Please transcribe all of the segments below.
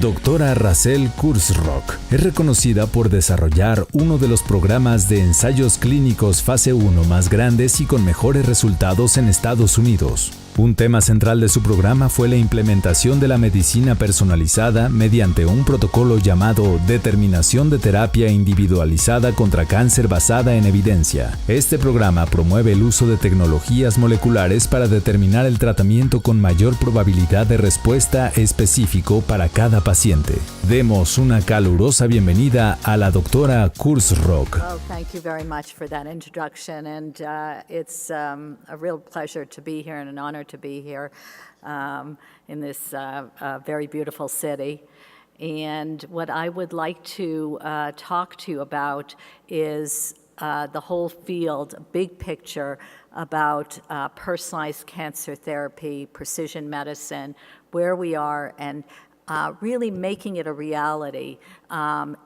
Doctora Razelle Kurzrock es reconocida por desarrollar uno de los programas de ensayos clínicos fase 1 más grandes y con mejores resultados en Estados Unidos. Un tema central de su programa fue la implementación de la medicina personalizada mediante un protocolo llamado Determinación de Terapia Individualizada contra Cáncer basada en evidencia. Este programa promueve el uso de tecnologías moleculares para determinar el tratamiento con mayor probabilidad de respuesta específico para cada paciente. Demos una calurosa bienvenida a la doctora Kurzrock. Oh, thank you very much for that introduction, and it's a real pleasure to be here and an honor to be here in this very beautiful city. And what I would like to talk to you about is the whole field, big picture about personalized cancer therapy, precision medicine, where we are, and really making it a reality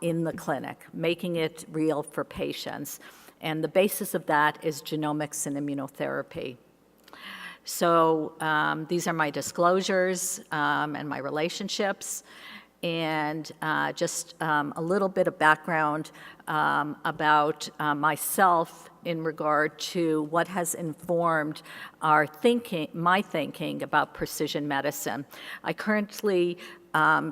in the clinic, making it real for patients. And the basis of that is genomics and immunotherapy. So these are my disclosures and my relationships, and just a little bit of background about myself in regard to what has informed our thinking, my thinking about precision medicine. I currently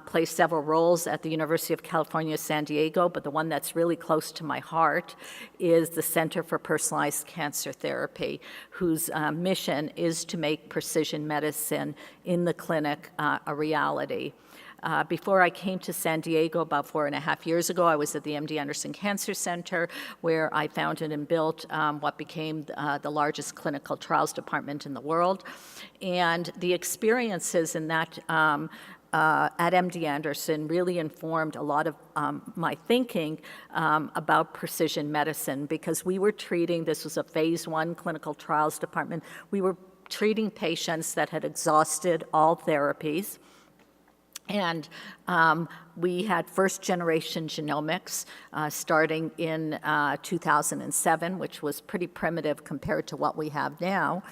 play several roles at the University of California, San Diego, but the one that's really close to my heart is the Center for Personalized Cancer Therapy, whose mission is to make precision medicine in the clinic a reality. Before I came to San Diego about 4.5 years ago, I was at the MD Anderson Cancer Center, where I founded and built what became the largest clinical trials department in the world. And the experiences in that at MD Anderson really informed a lot of my thinking about precision medicine, because we were treating, this was a phase 1 clinical trials department, we were treating patients that had exhausted all therapies. And we had first-generation genomics starting in 2007, which was pretty primitive compared to what we have now.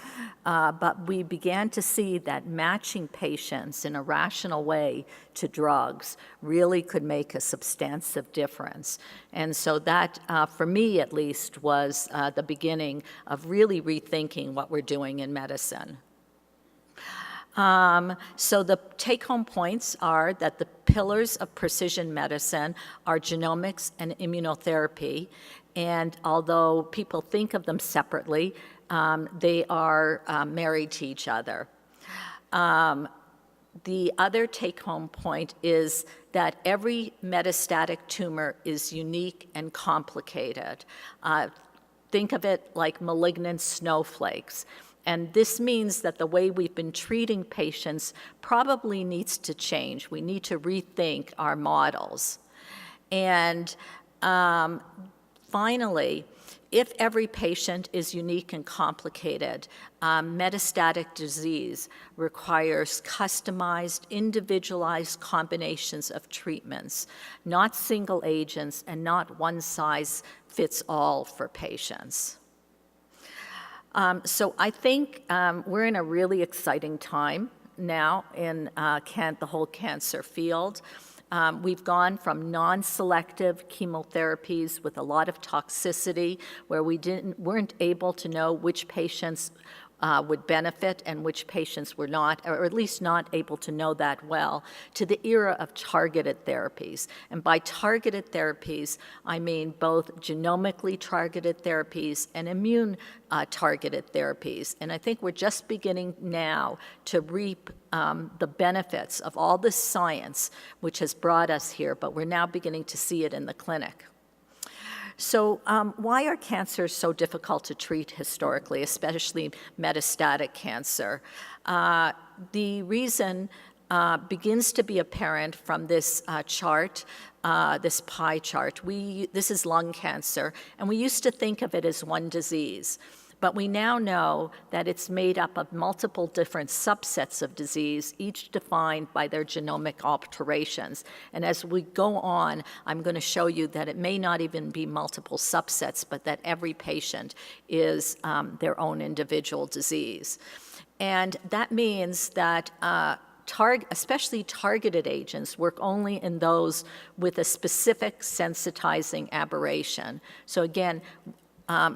But we began to see that matching patients in a rational way to drugs really could make a substantive difference. And so that, for me at least, was the beginning of really rethinking what we're doing in medicine. So the take-home points are that the pillars of precision medicine are genomics and immunotherapy, and although people think of them separately, they are married to each other. The other take-home point is that every metastatic tumor is unique and complicated. Think of it like malignant snowflakes. And this means that the way we've been treating patients probably needs to change. We need to rethink our models. And finally, if every patient is unique and complicated, metastatic disease requires customized, individualized combinations of treatments, not single agents and not one size fits all for patients. So I think we're in a really exciting time now in the whole cancer field. We've gone from non-selective chemotherapies with a lot of toxicity, where we weren't able to know which patients would benefit and which patients were not, or at least not able to know that well, to the era of targeted therapies. And by targeted therapies, I mean both genomically targeted therapies and immune targeted therapies. And I think we're just beginning now to reap the benefits of all this science which has brought us here, but we're now beginning to see it in the clinic. So why are cancers so difficult to treat historically, especially metastatic cancer? The reason begins to be apparent from this chart, this pie chart. This is lung cancer, and we used to think of it as one disease. But we now know that it's made up of multiple different subsets of disease, each defined by their genomic alterations. And as we go on, I'm going to show you that it may not even be multiple subsets, but that every patient is their own individual disease. And that means that especially targeted agents, work only in those with a specific sensitizing aberration. So again,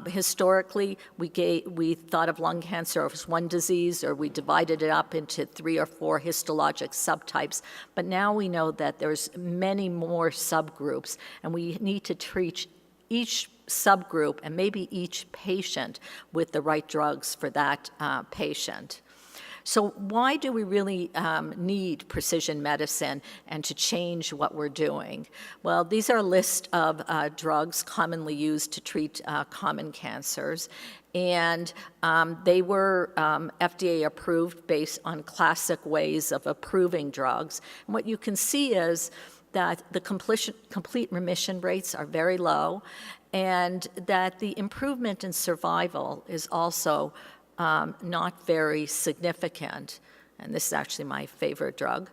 historically, we thought of lung cancer as one disease, or we divided it up into 3 or 4 histologic subtypes. But now we know that there's many more subgroups, and we need to treat each subgroup and maybe each patient with the right drugs for that patient. So why do we really need precision medicine and to change what we're doing? Well, these are a list of drugs commonly used to treat common cancers. And they were FDA approved based on classic ways of approving drugs. And what you can see is that the complete remission rates are very low, and that the improvement in survival is also not very significant. And this is actually my favorite drug.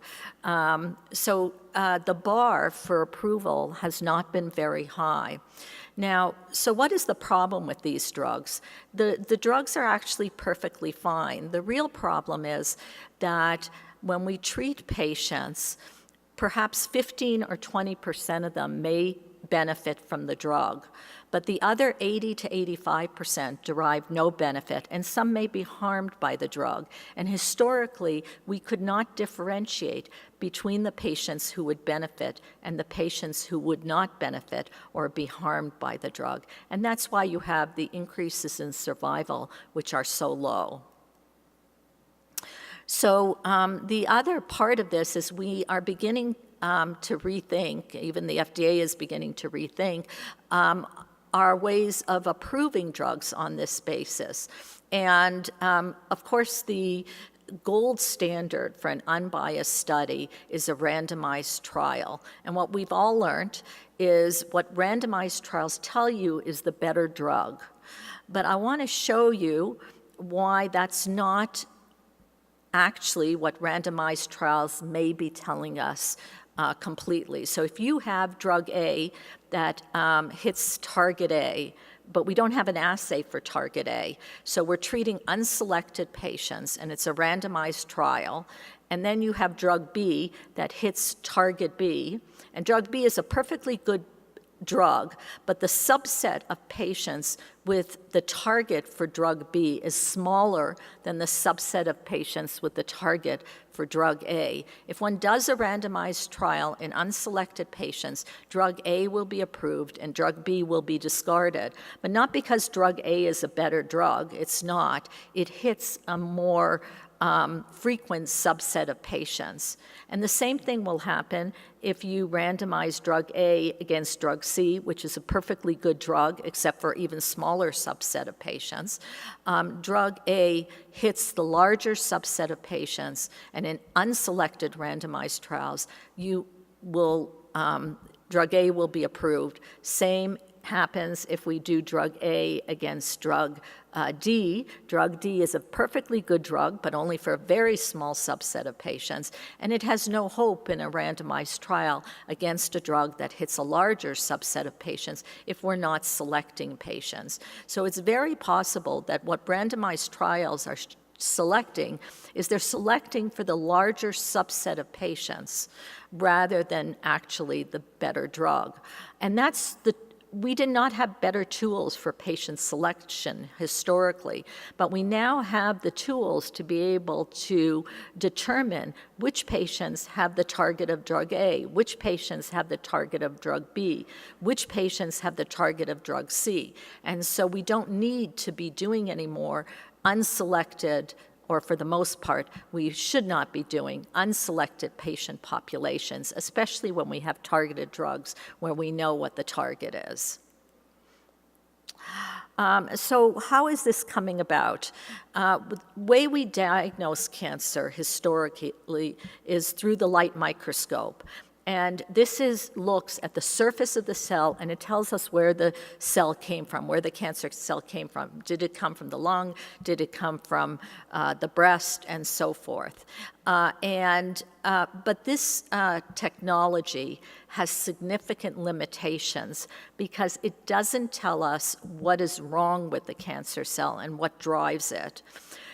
So the bar for approval has not been very high. Now, so what is the problem with these drugs? The drugs are actually perfectly fine. The real problem is that when we treat patients, perhaps 15 or 20% of them may benefit from the drug, but the other 80 to 85% derive no benefit, and some may be harmed by the drug. And historically, we could not differentiate between the patients who would benefit and the patients who would not benefit or be harmed by the drug. And that's why you have the increases in survival, which are so low. So the other part of this is we are beginning to rethink, even the FDA is beginning to rethink, our ways of approving drugs on this basis. And of course, the gold standard for an unbiased study is a randomized trial. And what we've all learned is what randomized trials tell you is the better drug. But I want to show you why that's not actually what randomized trials may be telling us completely. So if you have drug A that hits target A, but we don't have an assay for target A, so we're treating unselected patients, and it's a randomized trial, and then you have drug B that hits target B, and drug B is a perfectly good drug, but the subset of patients with the target for drug B is smaller than the subset of patients with the target for drug A. If one does a randomized trial in unselected patients, drug A will be approved and drug B will be discarded, but not because drug A is a better drug. It's not. It hits a more frequent subset of patients. And the same thing will happen if you randomize drug A against drug C, which is a perfectly good drug, except for even smaller subset of patients. Drug A hits the larger subset of patients, and in unselected randomized trials, drug A will be approved. Same happens if we do drug A against drug D. Drug D is a perfectly good drug, but only for a very small subset of patients, and it has no hope in a randomized trial against a drug that hits a larger subset of patients if we're not selecting patients. So it's very possible that what randomized trials are selecting is they're selecting for the larger subset of patients rather than actually the better drug. And we did not have better tools for patient selection historically, but we now have the tools to be able to determine which patients have the target of drug A, which patients have the target of drug B, which patients have the target of drug C. And so we don't need to be doing any more unselected, or for the most part, we should not be doing unselected patient populations, especially when we have targeted drugs where we know what the target is. So how is this coming about? The way we diagnose cancer historically is through the light microscope. And this looks at the surface of the cell, and it tells us where the cell came from, where the cancer cell came from. Did it come from the lung? Did it come from the breast? And so forth. But this technology has significant limitations because it doesn't tell us what is wrong with the cancer cell and what drives it.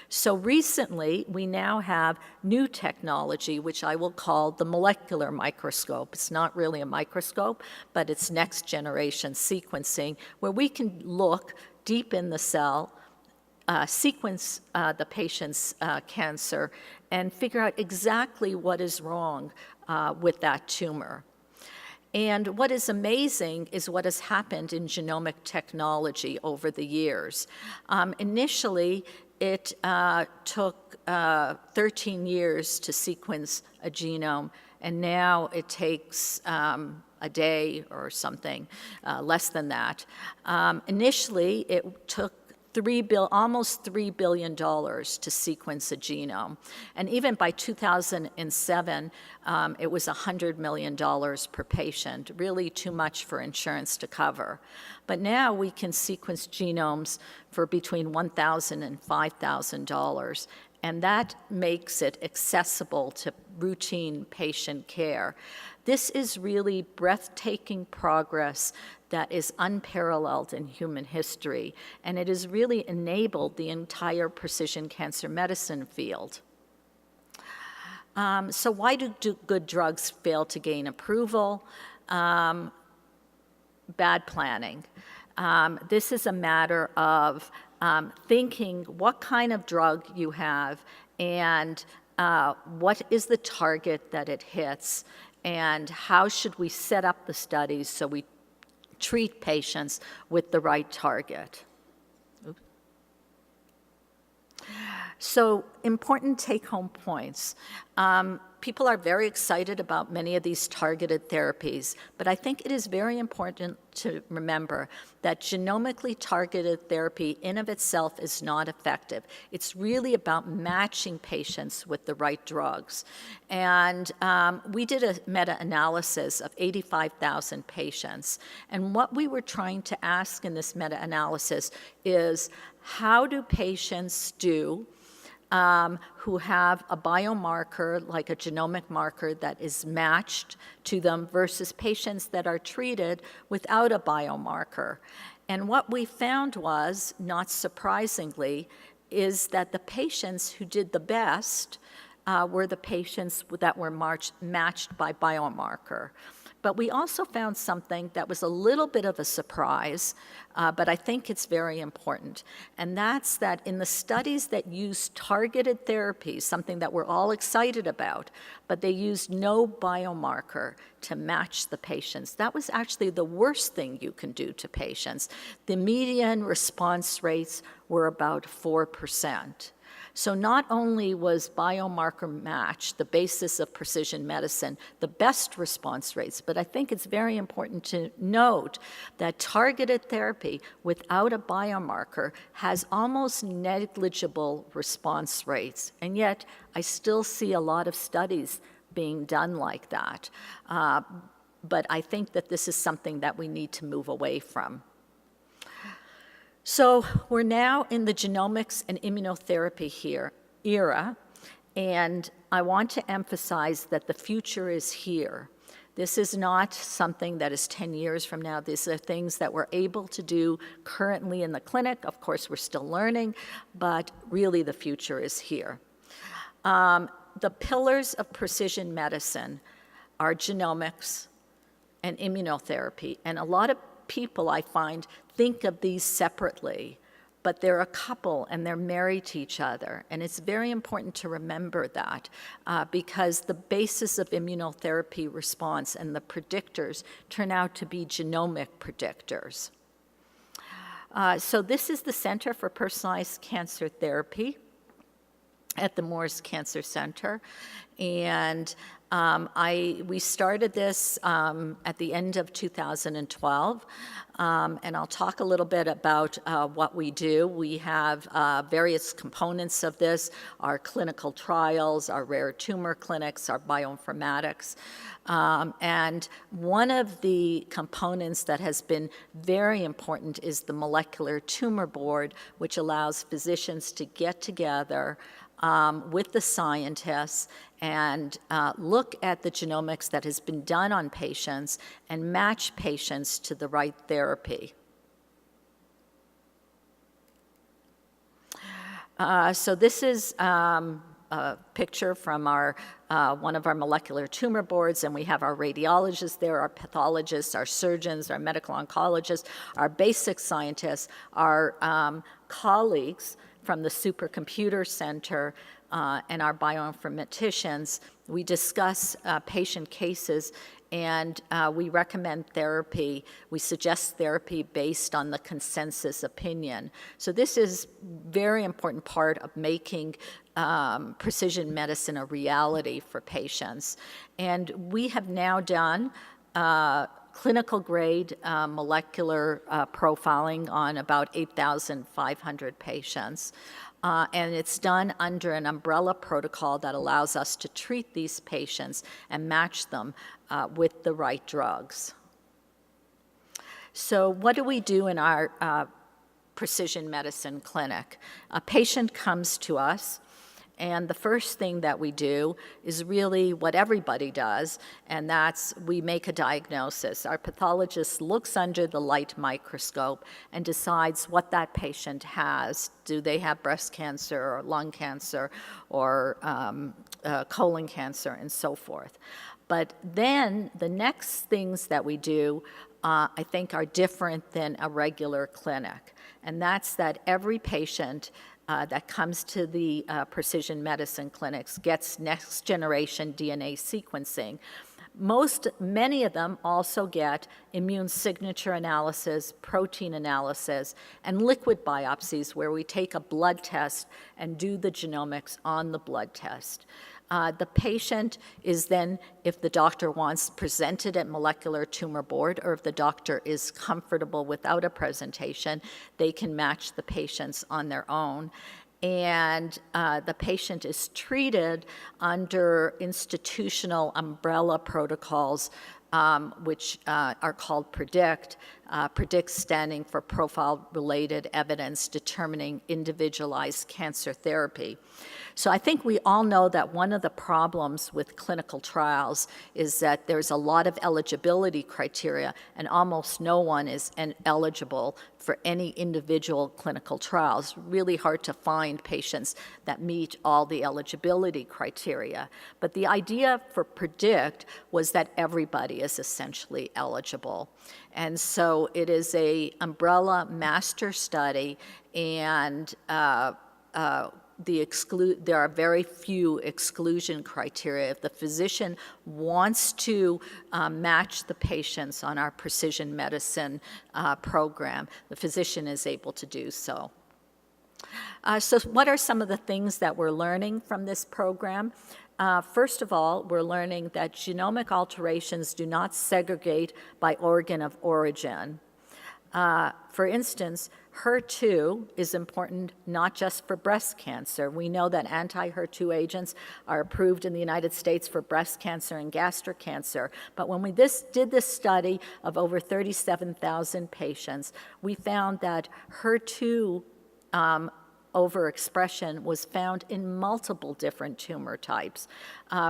So recently, we now have new technology, which I will call the molecular microscope. It's not really a microscope, but it's next generation sequencing, where we can look deep in the cell, sequence the patient's cancer, and figure out exactly what is wrong with that tumor. And what is amazing is what has happened in genomic technology over the years. Initially, it took 13 years to sequence a genome, and now it takes a day or something, less than that. Initially, it took almost $3 billion to sequence a genome. And even by 2007, it was $100 million per patient, really too much for insurance to cover. But now we can sequence genomes for between $1,000 and $5,000, and that makes it accessible to routine patient care. This is really breathtaking progress that is unparalleled in human history, and it has really enabled the entire precision cancer medicine field. So why do good drugs fail to gain approval? Bad planning. This is a matter of thinking what kind of drug you have and what is the target that it hits, and how should we set up the studies so we treat patients with the right target. Oops. So, important take-home points. People are very excited about many of these targeted therapies, but I think it is very important to remember that genomically targeted therapy in of itself is not effective. It's really about matching patients with the right drugs. And we did a meta-analysis of 85,000 patients, and what we were trying to ask in this meta-analysis is, how do patients do who have a biomarker, like a genomic marker, that is matched to them versus patients that are treated without a biomarker. And what we found was, not surprisingly, is that the patients who did the best were the patients that were matched by biomarker. But we also found something that was a little bit of a surprise, but I think it's very important. And that's that in the studies that used targeted therapies, something that we're all excited about, but they used no biomarker to match the patients. That was actually the worst thing you can do to patients. The median response rates were about 4%. So not only was biomarker match, the basis of precision medicine, the best response rates, but I think it's very important to note that targeted therapy without a biomarker has almost negligible response rates. And yet, I still see a lot of studies being done like that. But I think that this is something that we need to move away from. So we're now in the genomics and immunotherapy era, and I want to emphasize that the future is here. This is not something that is 10 years from now. These are things that we're able to do currently in the clinic. Of course, we're still learning, but really the future is here. The pillars of precision medicine are genomics and immunotherapy, and a lot of people, I find, think of these separately, but they're a couple and they're married to each other. And it's very important to remember that because the basis of immunotherapy response and the predictors turn out to be genomic predictors. So this is the Center for Personalized Cancer Therapy at the Moores Cancer Center. And we started this at the end of 2012, and I'll talk a little bit about what we do. We have various components of this: our clinical trials, our rare tumor clinics, our bioinformatics. And one of the components that has been very important is the molecular tumor board, which allows physicians to get together with the scientists and look at the genomics that has been done on patients and match patients to the right therapy. So this is a picture from our one of our molecular tumor boards, and we have our radiologists there, our pathologists, our surgeons, our medical oncologists, our basic scientists, our colleagues from the Supercomputer Center, and our bioinformaticians. We discuss patient cases, and we recommend therapy. We suggest therapy based on the consensus opinion. So this is a very important part of making precision medicine a reality for patients. And we have now done clinical grade molecular profiling on about 8,500 patients. And it's done under an umbrella protocol that allows us to treat these patients and match them with the right drugs. So what do we do in our precision medicine clinic? A patient comes to us, and the first thing that we do is really what everybody does, and that's we make a diagnosis. Our pathologist looks under the light microscope and decides what that patient has. Do they have breast cancer or lung cancer or colon cancer and so forth. But then the next things that we do, I think, are different than a regular clinic, and that's that every patient that comes to the precision medicine clinics gets next generation DNA sequencing. Many of them also get immune signature analysis, protein analysis, and liquid biopsies where we take a blood test and do the genomics on the blood test. The patient is then, if the doctor wants, presented at molecular tumor board, or if the doctor is comfortable without a presentation, they can match the patients on their own. And the patient is treated under institutional umbrella protocols, which are called PREDICT. PREDICT standing for Profile-Related Evidence Determining Individualized Cancer Therapy. So I think we all know that one of the problems with clinical trials is that there's a lot of eligibility criteria, and almost no one is eligible for any individual clinical trials. Really hard to find patients that meet all the eligibility criteria. But the idea for PREDICT was that everybody is essentially eligible. And so it is an umbrella master study, and there are very few exclusion criteria. If the physician wants to match the patients on our precision medicine program, the physician is able to do so. So what are some of the things that we're learning from this program? First of all, we're learning that genomic alterations do not segregate by organ of origin. For instance, HER2 is important not just for breast cancer. We know that anti-HER2 agents are approved in the United States for breast cancer and gastric cancer. But when we did this study of over 37,000 patients, we found that HER2 overexpression was found in multiple different tumor types.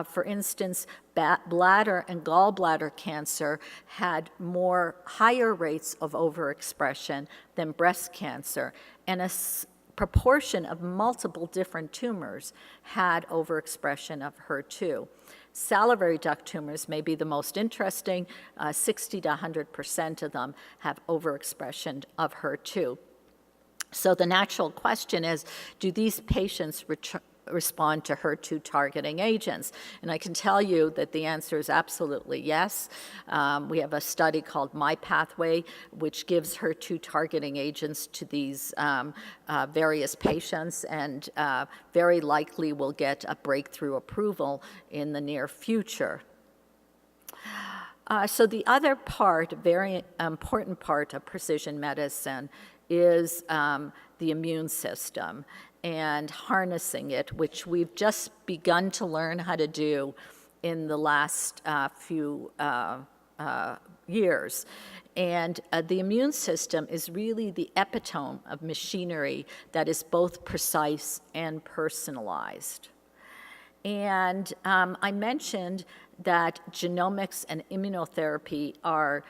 For instance, bladder and gallbladder cancer had higher rates of overexpression than breast cancer, and a proportion of multiple different tumors had overexpression of HER2. Salivary duct tumors may be the most interesting. 60 to 100% of them have overexpression of HER2. So the natural question is, do these patients respond to HER2 targeting agents? And I can tell you that the answer is absolutely yes. We have a study called MyPathway, which gives HER2 targeting agents to these various patients, and very likely will get a breakthrough approval in the near future. So the other part, very important part of precision medicine, is the immune system and harnessing it, which we've just begun to learn how to do in the last few years. And the immune system is really the epitome of machinery that is both precise and personalized. And I mentioned that genomics and immunotherapy are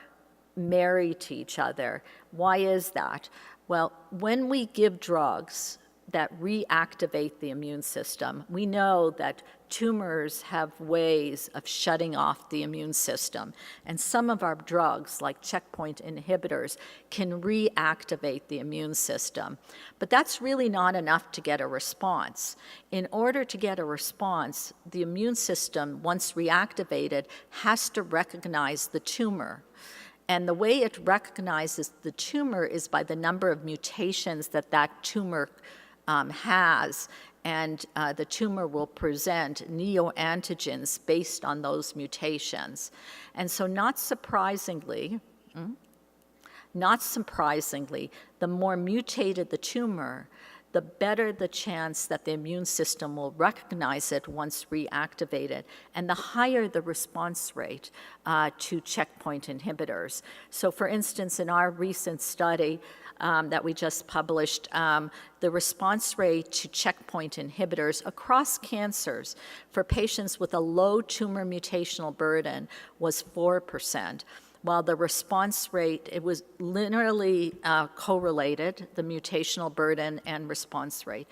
married to each other. Why is that? Well, when we give drugs, that reactivate the immune system. We know that tumors have ways of shutting off the immune system, and some of our drugs, like checkpoint inhibitors, can reactivate the immune system. But that's really not enough to get a response. In order to get a response, the immune system, once reactivated, has to recognize the tumor. And the way it recognizes the tumor is by the number of mutations that that tumor has, and the tumor will present neoantigens based on those mutations. And so not surprisingly, the more mutated the tumor, the better the chance that the immune system will recognize it once reactivated, and the higher the response rate to checkpoint inhibitors. So for instance, in our recent study that we just published, the response rate to checkpoint inhibitors across cancers for patients with a low tumor mutational burden was 4%. While the response rate, it was linearly correlated, the mutational burden and response rate.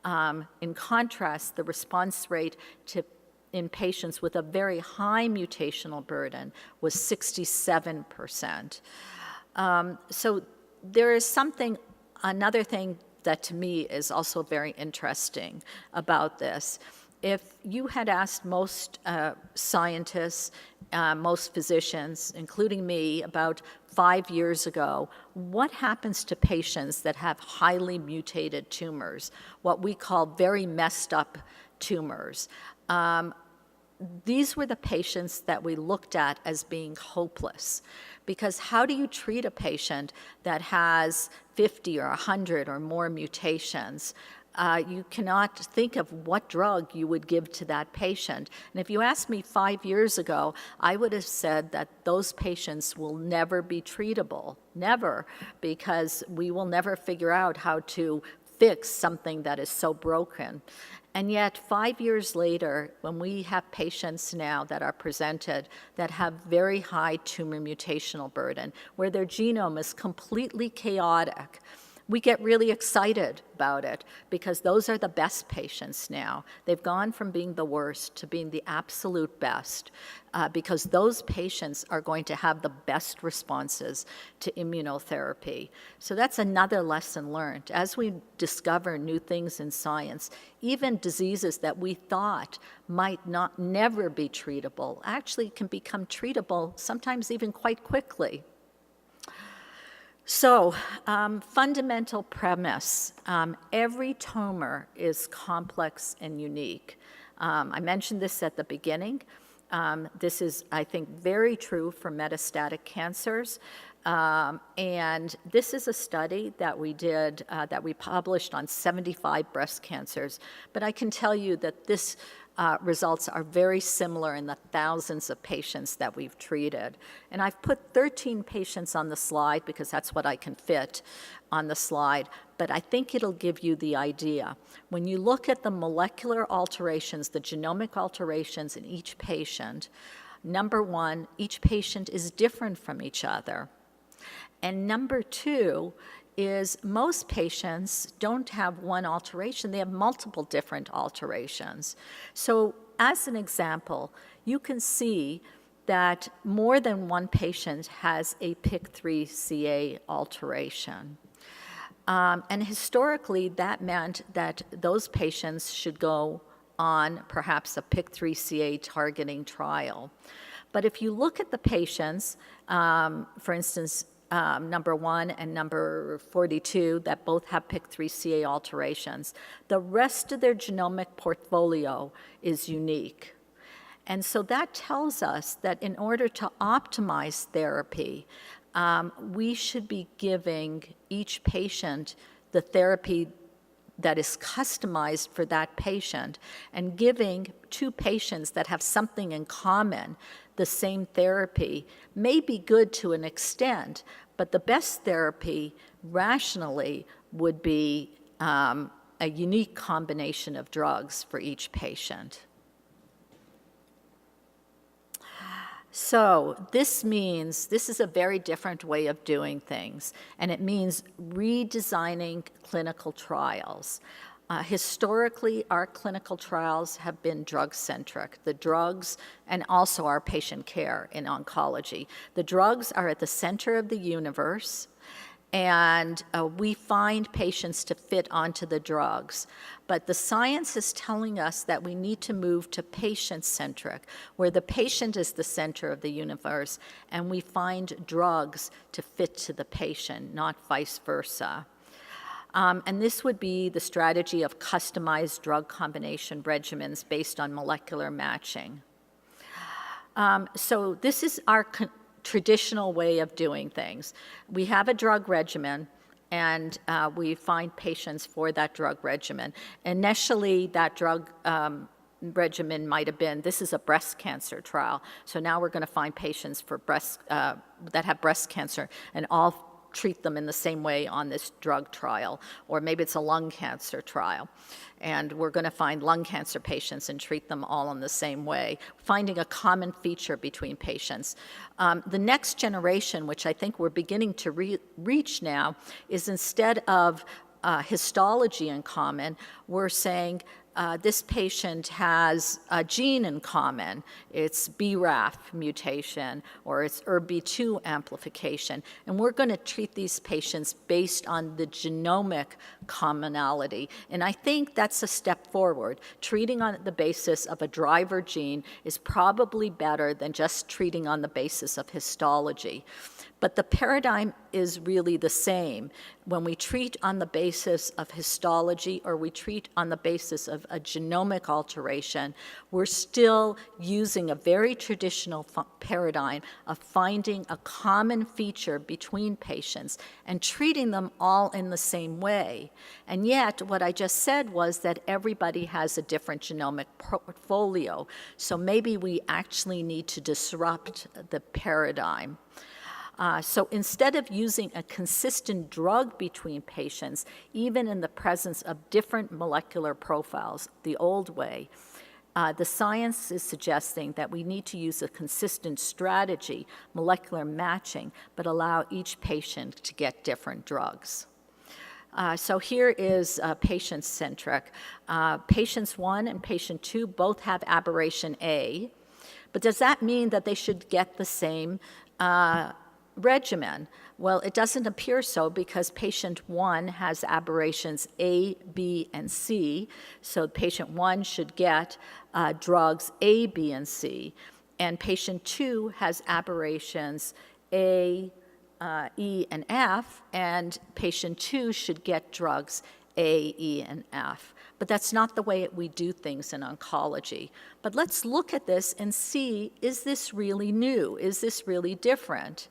In contrast, the response rate in patients with a very high mutational burden was 67%. So there is another thing that to me is also very interesting about this. If you had asked most scientists, most physicians, including me, about 5 years ago, what happens to patients that have highly mutated tumors, what we call very messed up tumors? These were the patients that we looked at as being hopeless. Because how do you treat a patient that has 50 or 100 or more mutations? You cannot think of what drug you would give to that patient. And if you asked me 5 years ago, I would have said that those patients will never be treatable, never, because we will never figure out how to fix something that is so broken. And yet 5 years later, when we have patients now that are presented that have very high tumor mutational burden, where their genome is completely chaotic, we get really excited about it because those are the best patients now. They've gone from being the worst to being the absolute best because those patients are going to have the best responses to immunotherapy. So that's another lesson learned. As we discover new things in science, even diseases that we thought might never be treatable actually can become treatable, sometimes even quite quickly. So, fundamental premise, every tumor is complex and unique. I mentioned this at the beginning. This is, I think, very true for metastatic cancers. And this is a study that we did, that we published on 75 breast cancers. But I can tell you that this results are very similar in the thousands of patients that we've treated. And I've put 13 patients on the slide because that's what I can fit on the slide, but I think it'll give you the idea. When you look at the molecular alterations, the genomic alterations in each patient, number one, each patient is different from each other. And number two, is most patients don't have one alteration, they have multiple different alterations. So as an example, you can see that more than one patient has a PIK3CA alteration. And historically, that meant that those patients should go on perhaps a PIK3CA targeting trial. But if you look at the patients, for instance, number 1 and number 42 that both have PIK3CA alterations, the rest of their genomic portfolio is unique. And so that tells us that in order to optimize therapy, we should be giving each patient the therapy that is customized for that patient, and giving two patients that have something in common the same therapy may be good to an extent, but the best therapy rationally would be a unique combination of drugs for each patient. So this is a very different way of doing things, and it means redesigning clinical trials. Historically, our clinical trials have been drug-centric, the drugs and also our patient care in oncology. The drugs are at the center of the universe, and we find patients to fit onto the drugs. But the science is telling us that we need to move to patient-centric, where the patient is the center of the universe, and we find drugs to fit to the patient, not vice versa. And this would be the strategy of customized drug combination regimens based on molecular matching. So this is our traditional way of doing things. We have a drug regimen, and we find patients for that drug regimen. Initially, that drug regimen might have been, this is a breast cancer trial, so now we're going to find patients for that have breast cancer, and all treat them in the same way on this drug trial. Or maybe it's a lung cancer trial, and we're going to find lung cancer patients and treat them all in the same way, finding a common feature between patients. The next generation, which I think we're beginning to reach now, is instead of histology in common, we're saying this patient has a gene in common. It's BRAF mutation, or it's ERBB2 amplification. And we're going to treat these patients based on the genomic commonality. And I think that's a step forward. Treating on the basis of a driver gene is probably better than just treating on the basis of histology. But the paradigm is really the same. When we treat on the basis of histology, or we treat on the basis of a genomic alteration, we're still using a very traditional paradigm of finding a common feature between patients and treating them all in the same way. And yet, what I just said was that everybody has a different genomic portfolio. So maybe we actually need to disrupt the paradigm. So instead of using a consistent drug between patients, even in the presence of different molecular profiles, the old way, the science is suggesting that we need to use a consistent strategy, molecular matching, but allow each patient to get different drugs. So here is patient-centric. Patients 1 and patient 2 both have aberration A, but does that mean that they should get the same regimen? Well, it doesn't appear so, because patient 1 has aberrations A, B, and C. So patient 1 should get drugs A, B, and C. And patient 2 has aberrations A, E, and F, and patient 2 should get drugs A, E, and F. But that's not the way we do things in oncology. But let's look at this and see, is this really new? Is this really different?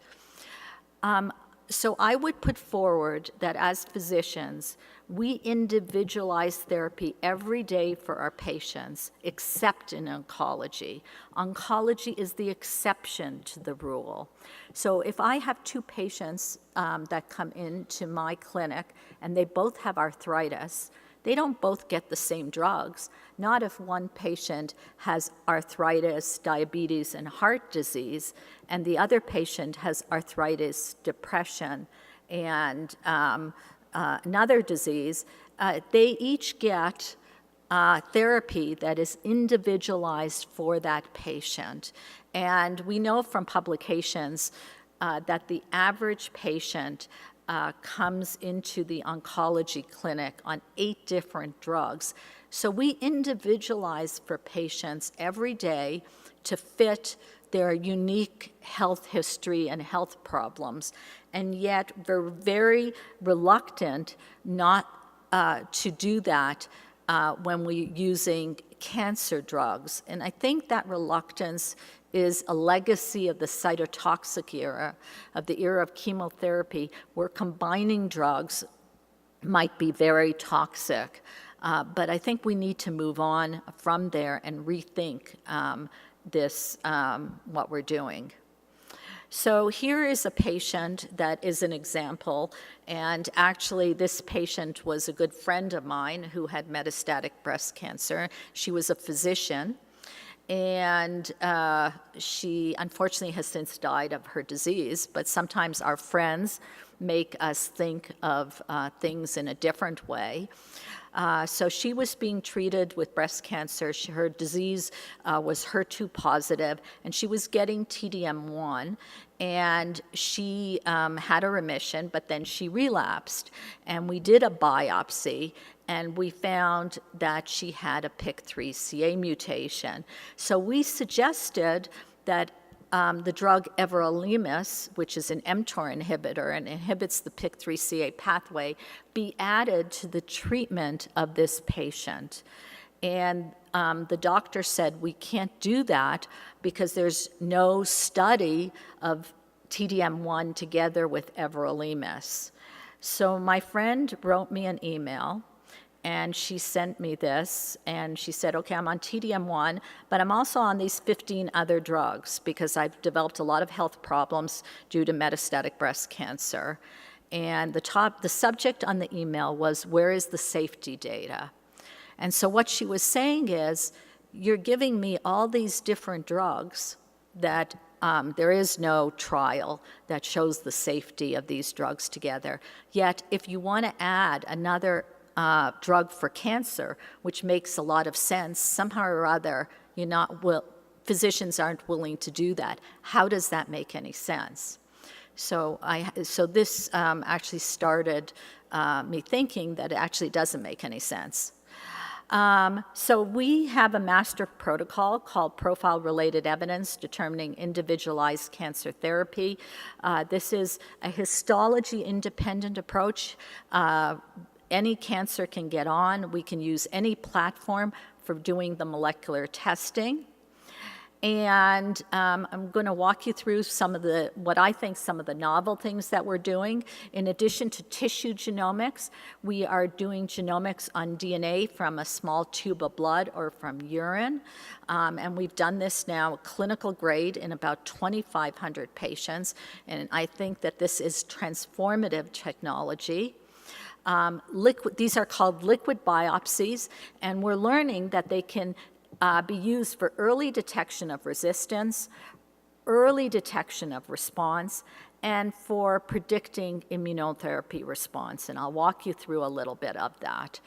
So I would put forward that as physicians, we individualize therapy every day for our patients, except in oncology. Oncology is the exception to the rule. So if I have 2 patients that come into my clinic and they both have arthritis, they don't both get the same drugs. Not if one patient has arthritis, diabetes, and heart disease, and the other patient has arthritis, depression, and another disease. They each get therapy that is individualized for that patient. And we know from publications that the average patient comes into the oncology clinic on 8 different drugs. So we individualize for patients every day to fit their unique health history and health problems. And yet we're very reluctant not to do that when we're using cancer drugs. And I think that reluctance is a legacy of the cytotoxic era, of the era of chemotherapy, where combining drugs might be very toxic. But I think we need to move on from there and rethink what we're doing. So here is a patient that is an example, and actually this patient was a good friend of mine who had metastatic breast cancer. She was a physician, And she unfortunately has since died of her disease, but sometimes our friends make us think of things in a different way. So she was being treated with breast cancer. Her disease was HER2 positive, and she was getting TDM1, and she had a remission, but then she relapsed. And we did a biopsy, and we found that she had a PIK3CA mutation. So we suggested that the drug everolimus, which is an mTOR inhibitor and inhibits the PIK3CA pathway, be added to the treatment of this patient. And the doctor said, we can't do that because there's no study of TDM1 together with everolimus. So my friend wrote me an email, and she sent me this, and she said, okay, I'm on TDM1, but I'm also on these 15 other drugs because I've developed a lot of health problems due to metastatic breast cancer. And the subject on the email was, where is the safety data? And so what she was saying is, you're giving me all these different drugs that there is no trial that shows the safety of these drugs together. Yet, if you want to add another drug for cancer, which makes a lot of sense, somehow or other, physicians aren't willing to do that. How does that make any sense? So this actually started me thinking that it actually doesn't make any sense. So we have a master protocol called Profile-Related Evidence Determining Individualized Cancer Therapy. This is a histology-independent approach. Any cancer can get on. We can use any platform for doing the molecular testing. And I'm going to walk you through some of the novel things that we're doing. In addition to tissue genomics, we are doing genomics on DNA from a small tube of blood or from urine. And we've done this now clinical grade in about 2,500 patients. And I think that this is transformative technology. These are called liquid biopsies, and we're learning that they can be used for early detection of resistance, early detection of response, and for predicting immunotherapy response. And I'll walk you through a little bit of that.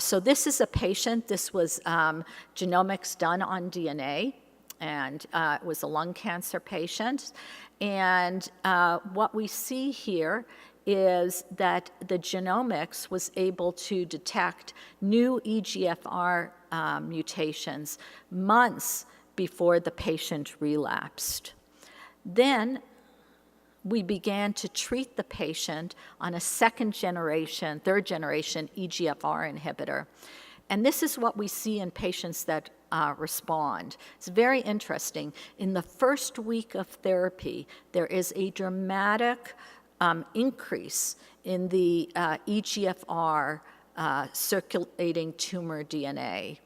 So this is a patient. This was genomics done on DNA, and it was a lung cancer patient. And what we see here is that the genomics was able to detect new EGFR mutations months before the patient relapsed. Then we began to treat the patient on a third generation EGFR inhibitor. And this is what we see in patients that respond. It's very interesting. In the first week of therapy, there is a dramatic increase in the EGFR circulating tumor DNA.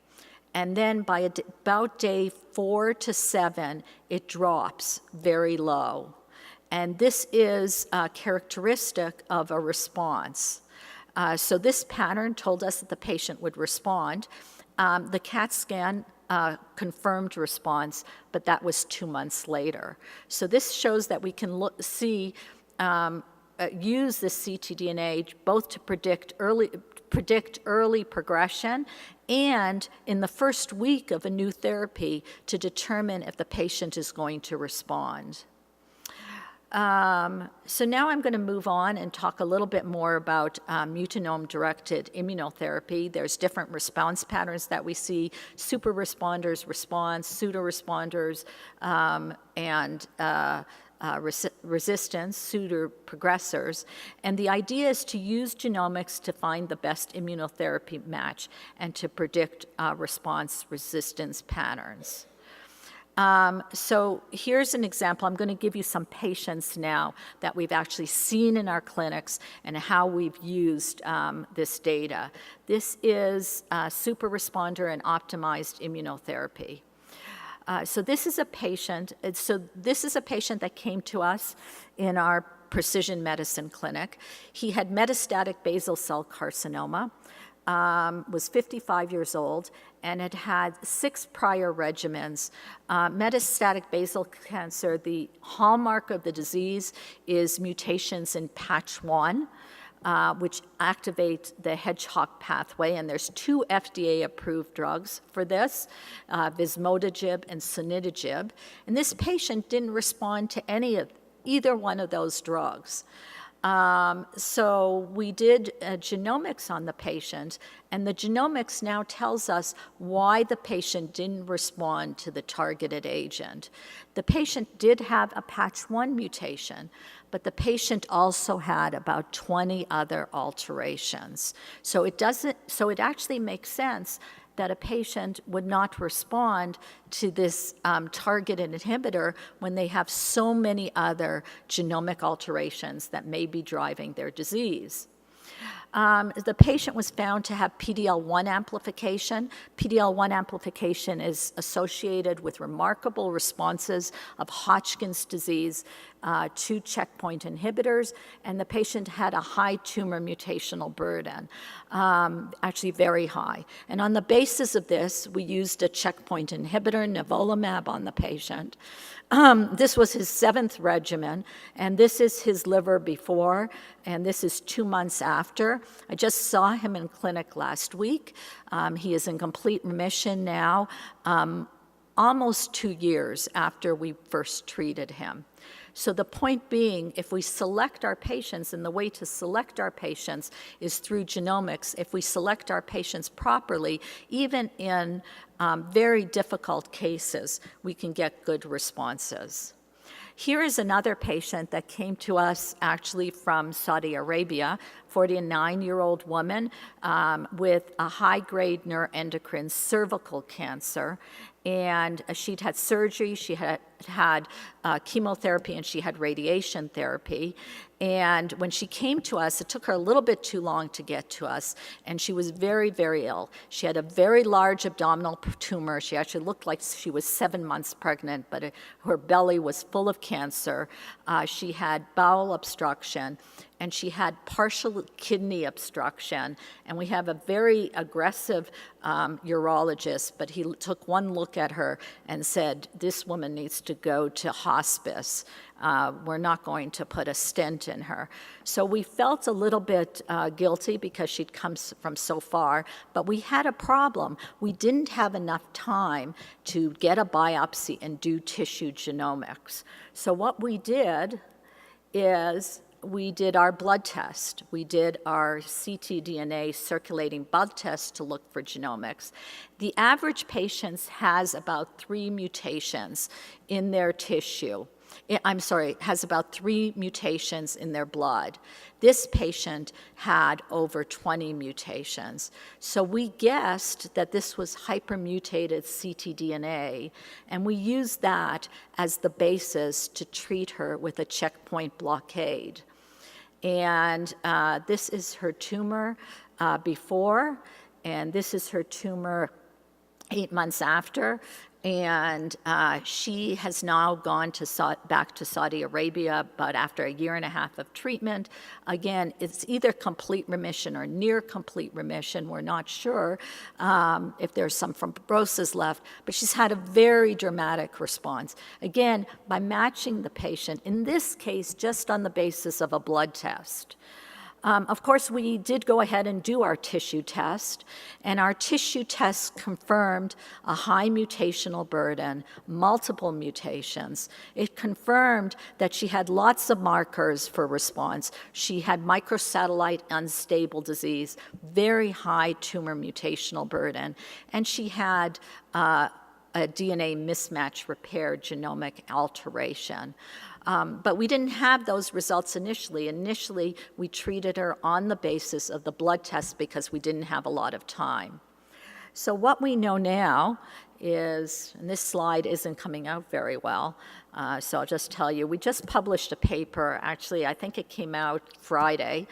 And then by about day 4 to 7, it drops very low. And this is characteristic of a response. So this pattern told us that the patient would respond. The CAT scan confirmed response, but that was 2 months later. So this shows that we can use this ctDNA both to predict early progression and in the first week of a new therapy to determine if the patient is going to respond. So now I'm going to move on and talk a little bit more about mutanome-directed immunotherapy. There's different response patterns that we see: super responders, response, pseudo-responders, and resistance, pseudo-progressors. And the idea is to use genomics to find the best immunotherapy match and to predict response resistance patterns. So here's an example. I'm going to give you some patients now that we've actually seen in our clinics and how we've used this data. This is super responder and optimized immunotherapy. So this is a patient that came to us in our precision medicine clinic. He had metastatic basal cell carcinoma. was 55 years old and had had 6 prior regimens. Metastatic basal cancer, the hallmark of the disease is mutations in patch-1, which activate the hedgehog pathway, and there's 2 FDA-approved drugs for this, vismodegib and sunitinib, and this patient didn't respond to either one of those drugs. So we did genomics on the patient, and the genomics now tells us why the patient didn't respond to the targeted agent. The patient did have a patch-1 mutation, but the patient also had about 20 other alterations. So it actually makes sense that a patient would not respond to this targeted inhibitor when they have so many other genomic alterations that may be driving their disease. The patient was found to have PD-L1 amplification. PD-L1 amplification is associated with remarkable responses of Hodgkin's disease to checkpoint inhibitors, and the patient had a high tumor mutational burden, actually very high. And on the basis of this, we used a checkpoint inhibitor, nivolumab, on the patient. This was his 7th regimen, and this is his liver before, and this is 2 months after. I just saw him in clinic last week. He is in complete remission now, almost 2 years after we first treated him. So the point being, if we select our patients, and the way to select our patients is through genomics, if we select our patients properly, even in very difficult cases, we can get good responses. Here is another patient that came to us actually from Saudi Arabia, 49-year-old woman with a high-grade neuroendocrine cervical cancer. And she'd had surgery, she had chemotherapy, and she had radiation therapy. And when she came to us, it took her a little bit too long to get to us, and she was very, very ill. She had a very large abdominal tumor. She actually looked like she was 7 months pregnant, but her belly was full of cancer. She had bowel obstruction, and she had partial kidney obstruction. And we have a very aggressive urologist, but he took one look at her and said, this woman needs to go to hospice. We're not going to put a stent in her. So we felt a little bit guilty because she'd come from so far, but we had a problem. We didn't have enough time to get a biopsy and do tissue genomics. So what we did is we did our blood test. We did our ctDNA circulating blood test to look for genomics. The average patient has about 3 mutations in their tissue. Has about 3 mutations in their blood. This patient had over 20 mutations. So we guessed that this was hypermutated ctDNA, and we used that as the basis to treat her with a checkpoint blockade. And this is her tumor before, and this is her tumor 8 months after. And she has now gone back to Saudi Arabia, but after a 1.5 years of treatment. Again, it's either complete remission or near complete remission. We're not sure if there's some fibrosis left, but she's had a very dramatic response. Again, by matching the patient, in this case, just on the basis of a blood test. Of course, we did go ahead and do our tissue test, and our tissue test confirmed a high mutational burden, multiple mutations. It confirmed that she had lots of markers for response. She had microsatellite unstable disease, very high tumor mutational burden, and she had a DNA mismatch repair genomic alteration. But we didn't have those results initially. Initially, we treated her on the basis of the blood test because we didn't have a lot of time. So what we know now is, and this slide isn't coming out very well, so I'll just tell you, we just published a paper, actually I think it came out Friday,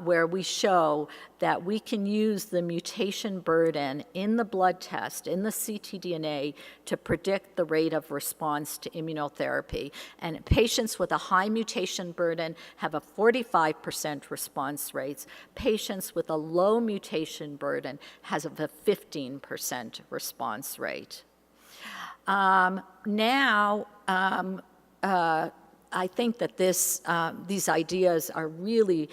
where we show that we can use the mutation burden in the blood test, in the ctDNA, to predict the rate of response to immunotherapy. And patients with a high mutation burden have a 45% response rates. Patients with a low mutation burden has a 15% response rate. I think that these ideas are really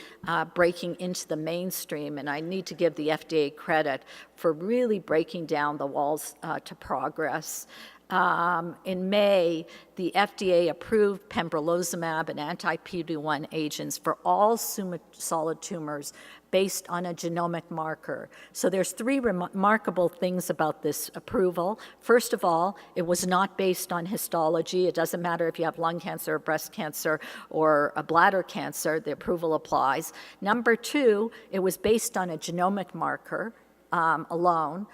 breaking into the mainstream, and I need to give the FDA credit for really breaking down the walls to progress. In May, the FDA approved pembrolizumab and anti-PD-1 agents for all solid tumors based on a genomic marker. So there's three remarkable things about this approval. First of all, it was not based on histology. It doesn't matter if you have lung cancer, or breast cancer, or a bladder cancer, the approval applies. Number two, it was based on a genomic marker alone.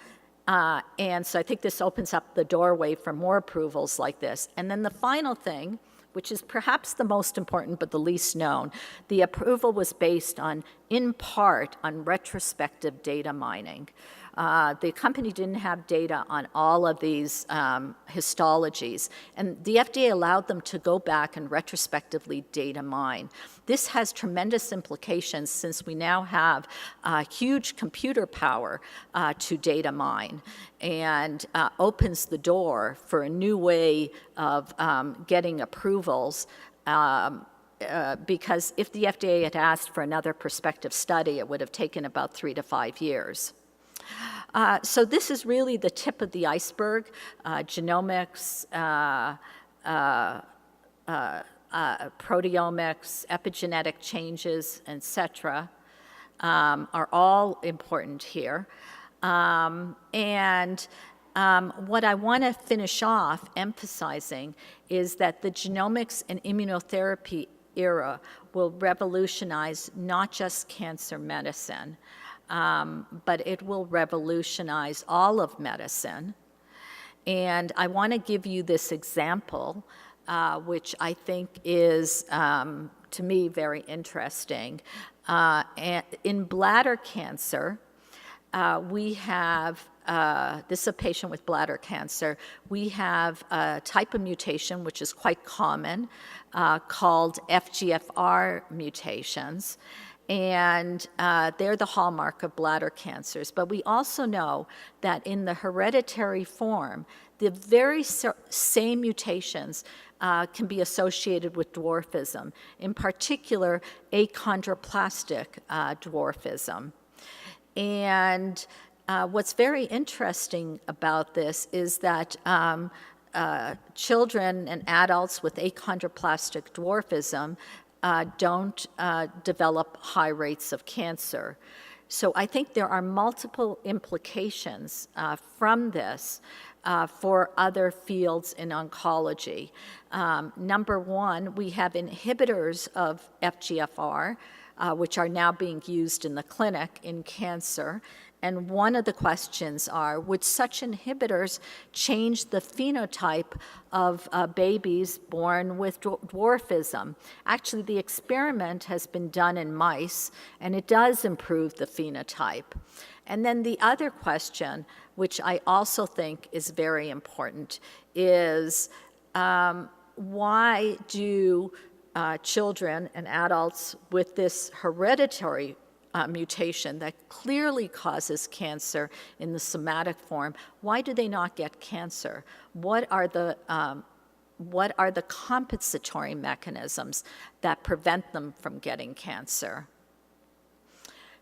And so I think this opens up the doorway for more approvals like this. And then the final thing, which is perhaps the most important but the least known, the approval was based on, in part, on retrospective data mining. The company didn't have data on all of these histologies, and the FDA allowed them to go back and retrospectively data mine. This has tremendous implications since we now have huge computer power to data mine, and opens the door for a new way of getting approvals. Because if the FDA had asked for another prospective study, it would have taken about 3 to 5 years. So this is really the tip of the iceberg. Genomics, proteomics, epigenetic changes, etc., are all important here. What I want to finish off emphasizing is that the genomics and immunotherapy era will revolutionize not just cancer medicine, but it will revolutionize all of medicine. And I want to give you this example, which I think is, to me, very interesting. In bladder cancer, we have, this is a patient with bladder cancer, we have a type of mutation which is quite common called FGFR mutations. And they're the hallmark of bladder cancers. But we also know that in the hereditary form, the very same mutations can be associated with dwarfism, in particular achondroplastic dwarfism. And what's very interesting about this is that children and adults with achondroplastic dwarfism don't develop high rates of cancer. So I think there are multiple implications from this for other fields in oncology. Number one, we have inhibitors of FGFR, which are now being used in the clinic in cancer. And one of the questions are, would such inhibitors change the phenotype of babies born with dwarfism? Actually, the experiment has been done in mice, and it does improve the phenotype. And then the other question, which I also think is very important, is why do children and adults with this hereditary mutation that clearly causes cancer in the somatic form, why do they not get cancer? What are the compensatory mechanisms that prevent them from getting cancer?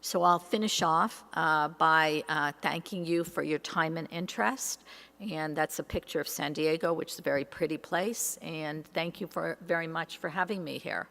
So I'll finish off by thanking you for your time and interest. And that's a picture of San Diego, which is a very pretty place. And thank you very much for having me here.